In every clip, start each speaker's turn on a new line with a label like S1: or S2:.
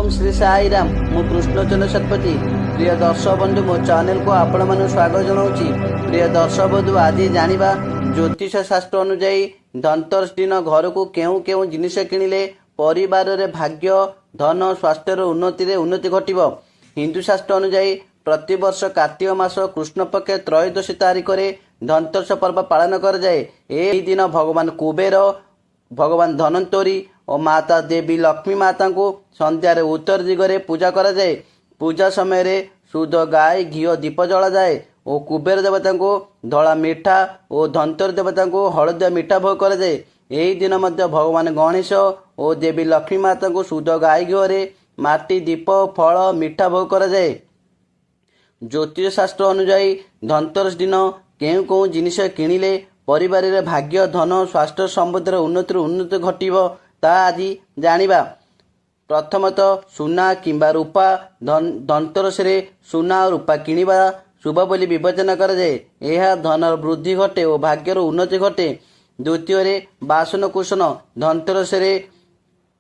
S1: ओम श्री साई राम मु कृष्णचंद्र शतपथी प्रिय दर्शक बंधु मो चैनल को आपण मानक स्वागत जनाऊँगी। प्रिय दर्शक बंधु आज जानिबा ज्योतिष शास्त्र अनुसार धनतेरस दिन घर को केउ केउ जिनिस किणिले परिवार रे भाग्य धन स्वास्थ्य उन्नति घटिबो। हिंदू शास्त्र अनुसार प्रति वर्ष कार्तिक मास कृष्ण पक्ष त्रयोदशी तारीख रे धनतेरस पर्व पालन कर जाए। एही दिन भगवान कुबेर भगवान धनवंतरी और माता देवी लक्ष्मी माता को संध्यारे उत्तर दिगरे पूजा करा जाए। पूजा समय रे शुद्ध गाय घी दीप जला जाए और कुबेर देवता को धला मिठा और धनतेरस देवता को हलदिया मिठा भोग करा जाए। यही दिन मध्य भगवान गणेश और देवी लक्ष्मी माता को शुद्ध गाय घी माटी दीप फल मिठा भोग करा जाए। ज्योतिष शास्त्र अनुसार धनतेरस दिन केउ केउ जिनिस किणिले परिवार रे भाग्य धन स्वास्थ्य समृद्धि उन्नति घटिबो ता आज जानिबा। प्रथमतः सुना किंबा रूपा धनतेरस रे सुना और रूपा किनिबा शुभ बोली विवेचना कर जाए। यह धन वृद्धि घटे और भाग्यर उन्नति घटे। द्वितीय रे बासन कुशन धनतेरस रे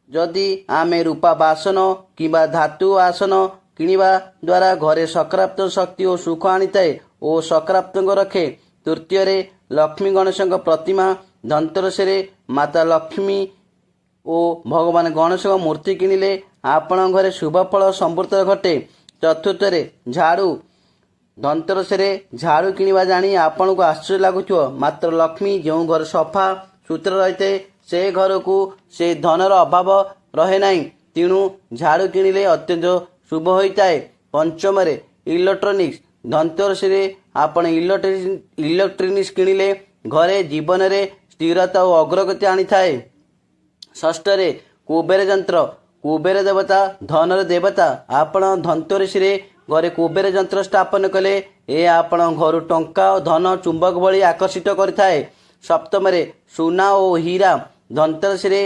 S1: जदि आमे रूपा बासन किंबा धातु आसन किनिबा द्वारा घरे सकारात्मक शक्ति और सुख आनिताए और सकारात्मक रखे। तृतीय रे लक्ष्मी गणेश प्रतिमा धनतेरस रे माता लक्ष्मी और भगवान गणेश मूर्ति किणिले आपण घरे शुभ फल समृद्धि घटे। चतुर्थ रे झाड़ू धनतेरस रे झाड़ू किनिबा जानी आपण को आश्चर्य लागुथियो। मात्र लक्ष्मी जो घर सफा सुतरा रहिते से घर को से धनर अभाव रहे नहीं, तेणु झाड़ू किणिले अत्यंत शुभ होता है। पंचम रे इलेक्ट्रोनिक्स धनतेरस रे आपण इलेक्ट्रोनिक्स किणिले घरे जीवन रे स्थिरता और अग्रगति आनी थाए। षष्ठ रे कुबेर यंत्र कुबेर देवता धनर देवता आपण धनतेरस रे घरे कुबेर यंत्र स्थापन कले ए आपण घर टंका और धन चुंबक भली आकर्षित करिथाए। सप्तम रे सुना और हीरा धनतेरस रे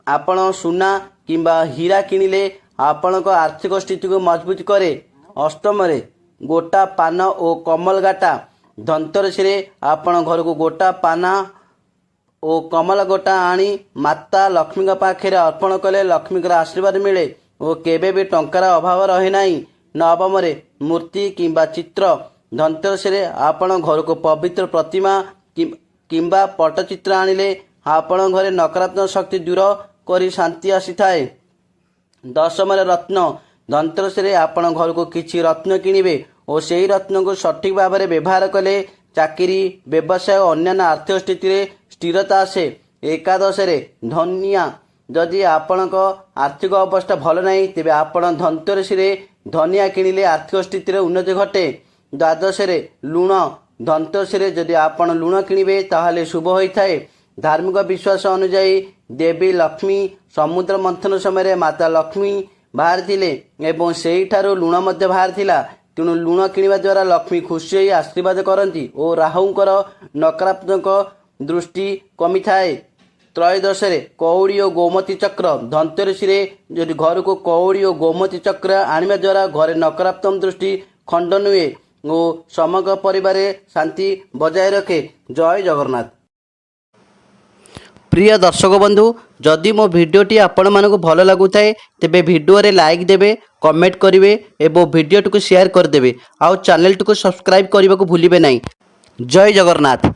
S1: आपण सुना किंबा हीरा किणिले आपण को आर्थिक स्थिति को मजबूत करे। अष्टम रे गोटा पान और कमल गाटा धनतेरस रे आपण घर को गोटा पाना और कमल गोटा आनी माता लक्ष्मी पाखे अर्पण कले लक्ष्मी आशीर्वाद मिले और केबे भी टंकार अभाव रहे नहीं। नवम रे मूर्ति किंबा चित्र धनतेरस रे आपण घर को पवित्र प्रतिमा किंबा पटचित्र आनिले आपण घरे नकारात्मक शक्ति दूर करी शांति आसी थाए। दशम रे रत्न धनतेरस रे आपण घर को किछि रत्न किनिबे और सेही रत्न को सठिक भाव में व्यवहार कले चाकरी व्यवसाय और अन्य आर्थिक स्थिति रे स्थिरता आसे। एकादश रे धनिया जदि आपण को आर्थिक अवस्था भल नहीं तेबे आपण धनतेरस रे धनिया किणिले आर्थिक स्थिति रे उन्नति घटे। द्वादश रे लुण धनतेरस रे जदि आपण लुण किणिबे ताहाले शुभ होइथाए। धार्मिक विश्वास अनुसार देवी लक्ष्मी समुद्र मंथन समय माता लक्ष्मी बाहर थिले एवं सेही ठारू लुण मध्य बाहर थिला, तेणु लुण किणिबा द्वारा लक्ष्मी खुशी होई आशीर्वाद करती और राहुंकर नकारात्मक दृष्टि कमी थाए। त्रयोदश रे कौड़ी और गोमती चक्र धनतेरस रे यदि घर को कौड़ी और गोमती चक्र आनिबा द्वारा घरे नकारात्मक दृष्टि खंडन हुए और समग्र परिवार शांति बजाय रखे। जय जगन्नाथ। प्रिय दर्शक बंधु जदि मो भिडियोटी आपण मानक भल लगुताए तेबे भिडियो रे लाइक देबे कमेंट करिवे एवं भिडियो को शेयर कर देबे आउ चैनल को सब्सक्राइब करने को भूलिबे नहीं। जय जगन्नाथ।